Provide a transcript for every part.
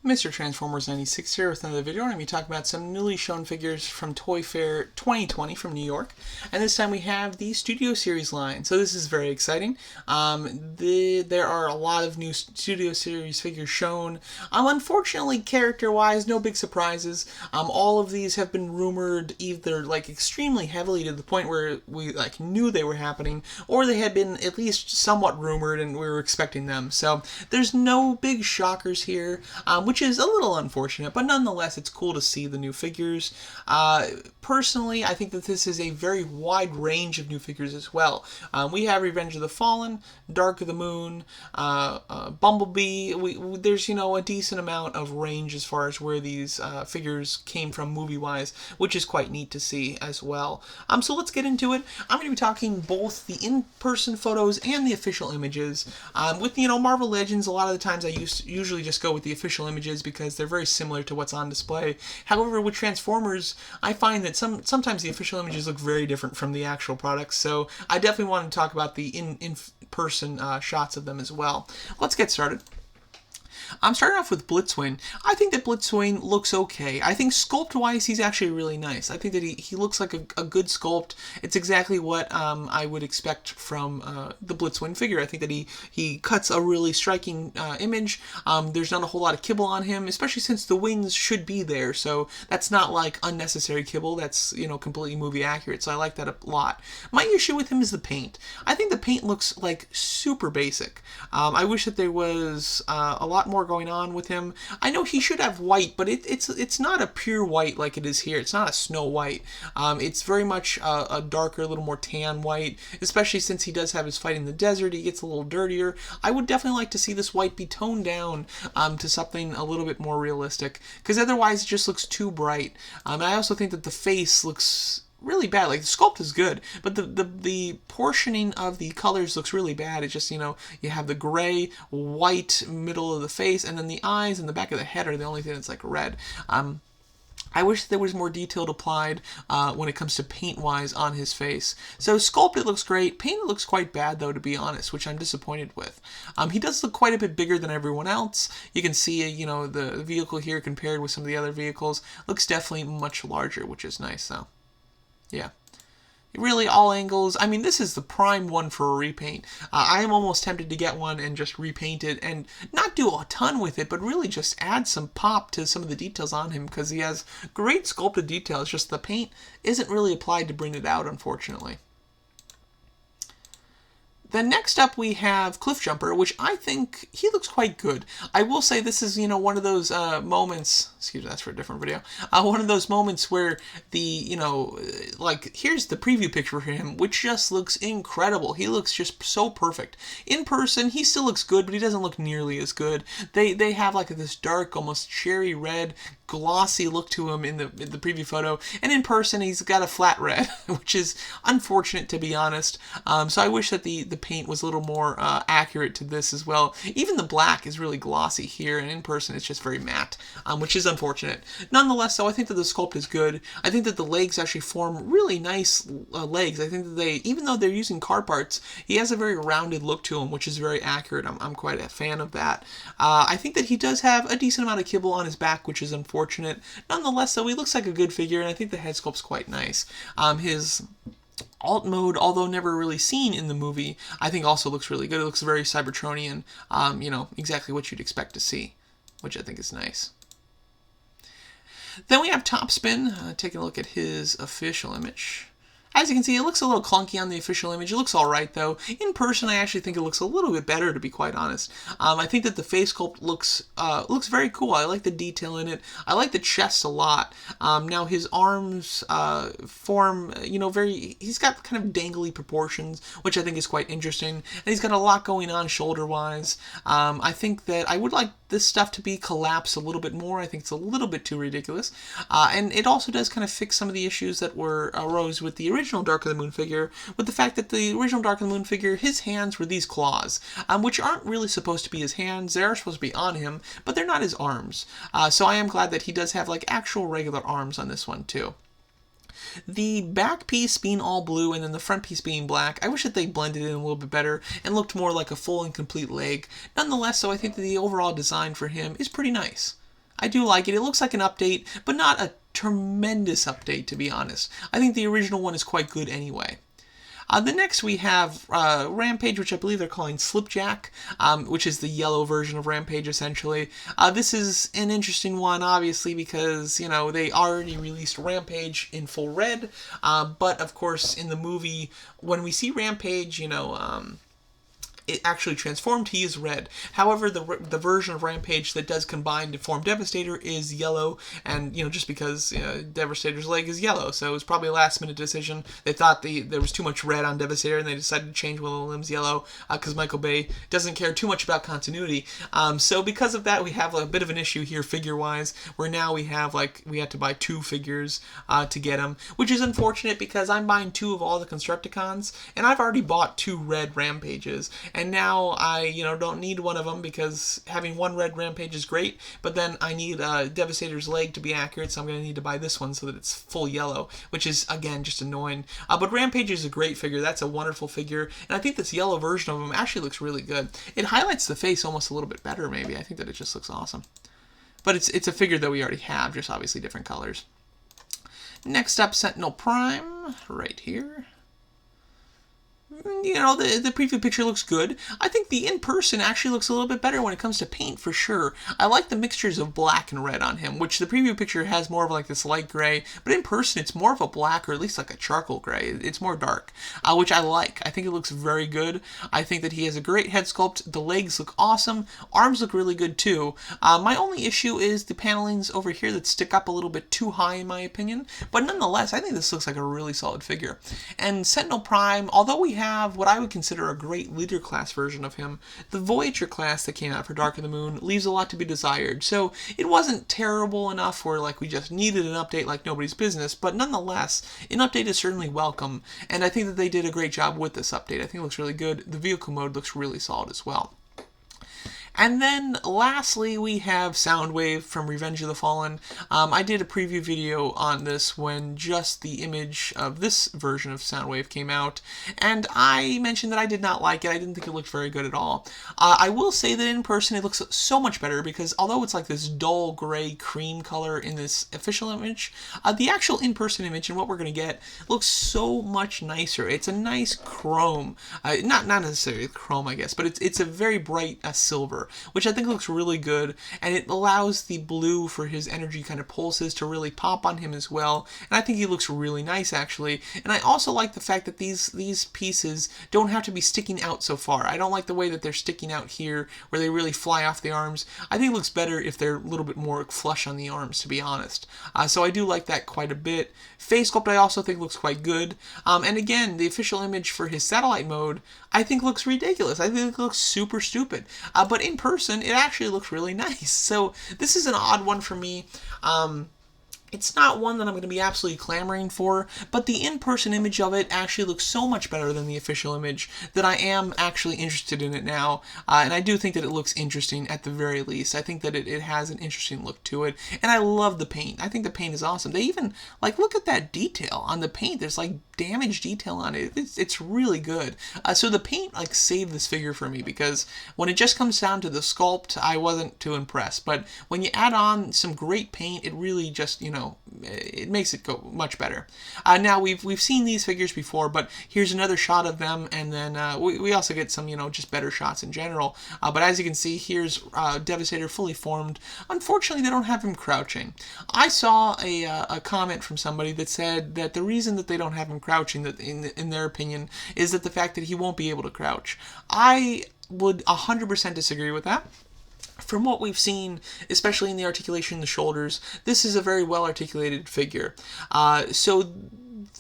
Mr. Transformers 96 here with another video. I'm going to be talking about some newly shown figures from Toy Fair 2020 from New York. And this time we have the Studio Series line. So this is very exciting. There are a lot of new Studio Series figures shown. Unfortunately, character-wise, no big surprises. All of these have been rumored either extremely heavily to the point where we knew they were happening, or they had been at least somewhat rumored and we were expecting them. So there's no big shockers here. Which is a little unfortunate, but nonetheless, it's cool to see the new figures. Personally, I think that this is a very wide range of new figures as well. We have Revenge of the Fallen, Dark of the Moon, Bumblebee. There's, a decent amount of range as far as where these figures came from movie-wise, which is quite neat to see as well. So let's get into it. I'm going to be talking both the in-person photos and the official images. With, Marvel Legends, a lot of the times I usually just go with the official images because they're very similar to what's on display. However, with Transformers, I find that sometimes the official images look very different from the actual products, so I definitely want to talk about the in-person shots of them as well. Let's get started. I'm starting off with Blitzwing. I think that Blitzwing looks okay. I think sculpt-wise, he's actually really nice. I think that he looks like a good sculpt. It's exactly what I would expect from the Blitzwing figure. I think that he cuts a really striking image. There's not a whole lot of kibble on him, especially since the wings should be there. So that's not like unnecessary kibble. That's, completely movie accurate. So I like that a lot. My issue with him is the paint. I think the paint looks like super basic. I wish that there was a lot more going on with him. I know he should have white, but it's not a pure white like it is here. It's not a snow white. It's very much a darker, a little more tan white, especially since he does have his fight in the desert. He gets a little dirtier. I would definitely like to see this white be toned down to something a little bit more realistic, because otherwise it just looks too bright. I also think that the face looks really bad. Like, the sculpt is good, but the portioning of the colors looks really bad. It's just, you have the gray, white middle of the face, and then the eyes and the back of the head are the only thing that's red. I wish there was more detail applied when it comes to paint-wise on his face. So sculpt, it looks great. Paint, it looks quite bad, though, to be honest, which I'm disappointed with. He does look quite a bit bigger than everyone else. You can see, the vehicle here compared with some of the other vehicles looks definitely much larger, which is nice, though. Yeah. Really, all angles. I mean, this is the prime one for a repaint. I am almost tempted to get one and just repaint it and not do a ton with it, but really just add some pop to some of the details on him, because he has great sculpted details. Just the paint isn't really applied to bring it out, unfortunately. Then next up we have Cliffjumper, which I think he looks quite good. I will say this is, one of those moments, excuse me, that's for a different video, one of those moments where the, here's the preview picture for him, which just looks incredible. He looks just so perfect. In person, he still looks good, but he doesn't look nearly as good. They have this dark, almost cherry red, glossy look to him in the preview photo, and in person he's got a flat red, which is unfortunate, to be honest. So I wish that the paint was a little more accurate to this as well. Even the black is really glossy here, and in person it's just very matte, which is unfortunate. Nonetheless, though, I think that the sculpt is good. I think that the legs actually form really nice legs. I think that even though they're using car parts, he has a very rounded look to him, which is very accurate. I'm quite a fan of that. I think that he does have a decent amount of kibble on his back, which is unfortunate. Nonetheless, though, he looks like a good figure, and I think the head sculpt's quite nice. His alt mode, although never really seen in the movie, I think also looks really good. It looks very Cybertronian, exactly what you'd expect to see, which I think is nice. Then we have Topspin, taking a look at his official image. As you can see, it looks a little clunky on the official image. It looks alright, though. In person, I actually think it looks a little bit better, to be quite honest. I think that the face sculpt looks very cool. I like the detail in it. I like the chest a lot. Now, his arms form, he's got kind of dangly proportions, which I think is quite interesting. And he's got a lot going on shoulder-wise. I think that I would like this stuff to be collapsed a little bit more. I think it's a little bit too ridiculous. And it also does kind of fix some of the issues that arose with the original Dark of the Moon figure, with the fact that the original Dark of the Moon figure, his hands were these claws, which aren't really supposed to be his hands. They are supposed to be on him, but they're not his arms. So I am glad that he does have actual regular arms on this one too. The back piece being all blue and then the front piece being black, I wish that they blended in a little bit better and looked more like a full and complete leg. Nonetheless, though, I think that the overall design for him is pretty nice. I do like it. It looks like an update, but not a tremendous update, to be honest. I think the original one is quite good anyway. The next we have Rampage, which I believe they're calling Slipjack, which is the yellow version of Rampage, essentially. This is an interesting one, obviously, because, you know, they already released Rampage in full red, but, of course, in the movie, when we see Rampage, you know, it actually transformed, he is red. However, the version of Rampage that does combine to form Devastator is yellow, and, you know, just because Devastator's leg is yellow, so it was probably a last-minute decision. They thought there was too much red on Devastator, and they decided to change one of the limbs yellow, because Michael Bay doesn't care too much about continuity. So because of that, we have a bit of an issue here figure-wise, where now we have, we had to buy 2 figures to get them, which is unfortunate because I'm buying 2 of all the Constructicons, and I've already bought 2 red Rampages. And now I, don't need one of them because having 1 red Rampage is great, but then I need Devastator's leg to be accurate, so I'm going to need to buy this one so that it's full yellow, which is, again, just annoying. But Rampage is a great figure. That's a wonderful figure, and I think this yellow version of him actually looks really good. It highlights the face almost a little bit better, maybe. I think that it just looks awesome. But it's a figure that we already have, just obviously different colors. Next up, Sentinel Prime, right here. The preview picture looks good. I think the in-person actually looks a little bit better when it comes to paint, for sure. I like the mixtures of black and red on him, which the preview picture has more of this light gray, but in person it's more of a black, or at least like a charcoal gray. It's more dark, which I like. I think it looks very good. I think that he has a great head sculpt. The legs look awesome. Arms look really good too. My only issue is the panelings over here that stick up a little bit too high, in my opinion, but nonetheless, I think this looks like a really solid figure. And Sentinel Prime, although we have what I would consider a great leader class version of him, the Voyager class that came out for Dark of the Moon leaves a lot to be desired. So it wasn't terrible enough where we just needed an update like nobody's business, but nonetheless, an update is certainly welcome, and I think that they did a great job with this update. I think it looks really good. The vehicle mode looks really solid as well. And then, lastly, we have Soundwave from Revenge of the Fallen. I did a preview video on this when just the image of this version of Soundwave came out, and I mentioned that I did not like it. I didn't think it looked very good at all. I will say that in person it looks so much better because although it's like this dull gray cream color in this official image, the actual in-person image and what we're going to get looks so much nicer. It's a nice chrome. Not necessarily chrome, I guess, but it's a very bright silver, which I think looks really good, and it allows the blue for his energy kind of pulses to really pop on him as well, and I think he looks really nice, actually. And I also like the fact that these pieces don't have to be sticking out so far. I don't like the way that they're sticking out here, where they really fly off the arms. I think it looks better if they're a little bit more flush on the arms, to be honest. So I do like that quite a bit. Face sculpt I also think looks quite good, and again, the official image for his satellite mode I think looks ridiculous. I think it looks super stupid, but in person, it actually looks really nice. So this is an odd one for me. It's not one that I'm going to be absolutely clamoring for, but the in-person image of it actually looks so much better than the official image that I am actually interested in it now, and I do think that it looks interesting at the very least. I think that it has an interesting look to it, and I love the paint. I think the paint is awesome. They even, look at that detail on the paint. There's, damage detail on it. It's really good. So the paint, saved this figure for me, because when it just comes down to the sculpt, I wasn't too impressed, but when you add on some great paint, it really just, it makes it go much better. Now, we've seen these figures before, but here's another shot of them, and then we also get some, just better shots in general. But as you can see, here's Devastator fully formed. Unfortunately, they don't have him crouching. I saw a comment from somebody that said that the reason that they don't have him crouching, that in their opinion, is that the fact that he won't be able to crouch. I would 100% disagree with that. From what we've seen, especially in the articulation in the shoulders, this is a very well-articulated figure. So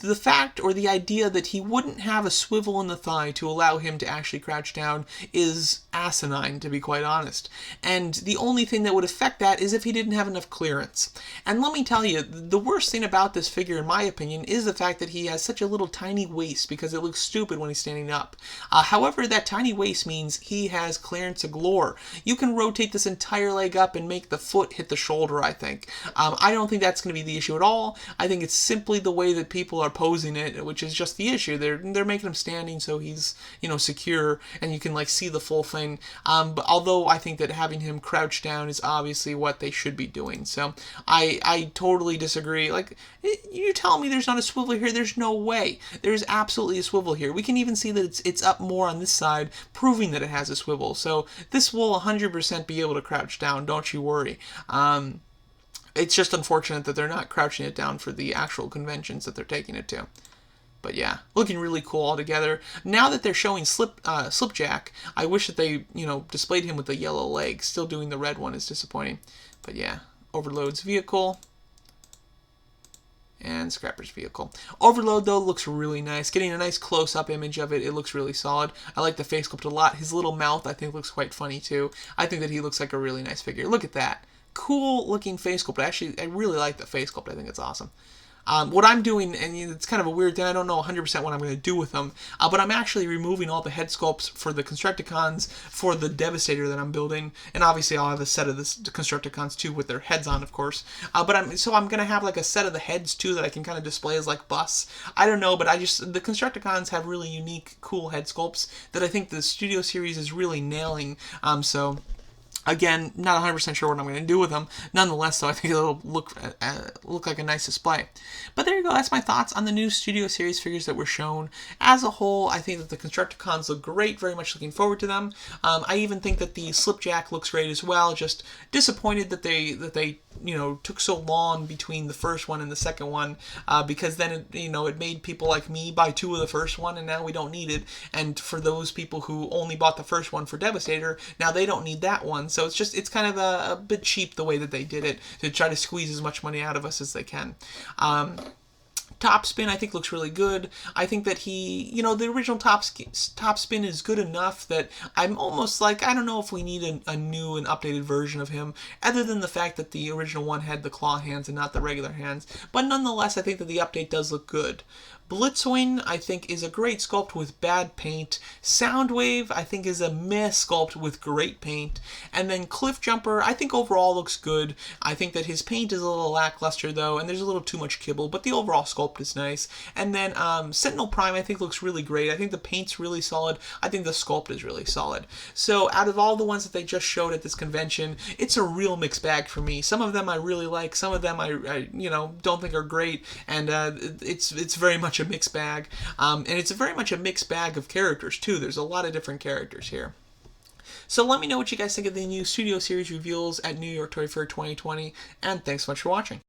the fact or the idea that he wouldn't have a swivel in the thigh to allow him to actually crouch down is asinine, to be quite honest. And the only thing that would affect that is if he didn't have enough clearance. And let me tell you, the worst thing about this figure, in my opinion, is the fact that he has such a little tiny waist, because it looks stupid when he's standing up. However, that tiny waist means he has clearance galore. You can rotate this entire leg up and make the foot hit the shoulder, I think. I don't think that's going to be the issue at all. I think it's simply the way that people are posing it, which is just the issue. They're making him standing so he's, secure, and you can, see the full thing. explain. But although I think that having him crouch down is obviously what they should be doing. So I totally disagree. Like, you tell me there's not a swivel here. There's no way. There's absolutely a swivel here. We can even see that it's up more on this side, proving that it has a swivel. So this will 100% be able to crouch down. Don't you worry. It's just unfortunate that they're not crouching it down for the actual conventions that they're taking it to. But yeah, looking really cool altogether. Now that they're showing Slipjack, I wish that they, displayed him with the yellow leg. Still doing the red one is disappointing. But yeah, Overload's vehicle. And Scrapper's vehicle. Overload, though, looks really nice. Getting a nice close-up image of it, it looks really solid. I like the face sculpt a lot. His little mouth, I think, looks quite funny, too. I think that he looks like a really nice figure. Look at that. Cool looking face sculpt. Actually, I really like the face sculpt. I think it's awesome. What I'm doing, and it's kind of a weird thing, I don't know 100% what I'm going to do with them, but I'm actually removing all the head sculpts for the Constructicons for the Devastator that I'm building, and obviously I'll have a set of the Constructicons too with their heads on, of course, but I'm going to have like a set of the heads too that I can kind of display as like busts. I don't know, but the Constructicons have really unique, cool head sculpts that I think the Studio Series is really nailing, so... Again, not 100% sure what I'm going to do with them. Nonetheless, though, I think it'll look like a nice display. But there you go. That's my thoughts on the new Studio Series figures that were shown. As a whole, I think that the Constructicons look great. Very much looking forward to them. I even think that the Slipjack looks great as well. Just disappointed that they took so long between the first one and the second one, because then it made people like me buy 2 of the first one, and now we don't need it. And for those people who only bought the first one for Devastator, now they don't need that one. So it's kind of a bit cheap the way that they did it to try to squeeze as much money out of us as they can. Topspin, I think, looks really good. I think that the original Topspin is good enough that I'm almost like, I don't know if we need a new and updated version of him, other than the fact that the original one had the claw hands and not the regular hands. But nonetheless, I think that the update does look good. Blitzwing, I think, is a great sculpt with bad paint. Soundwave, I think, is a meh sculpt with great paint. And then Cliffjumper, I think overall looks good. I think that his paint is a little lackluster, though, and there's a little too much kibble, but the overall sculpt is nice. And then Sentinel Prime, I think, looks really great. I think the paint's really solid. I think the sculpt is really solid. So out of all the ones that they just showed at this convention, it's a real mixed bag for me. Some of them I really like. Some of them I don't think are great. And it's very much a mixed bag, and it's very much a mixed bag of characters too. There's a lot of different characters here. So let me know what you guys think of the new Studio Series reveals at New York Toy Fair 2020, and thanks so much for watching.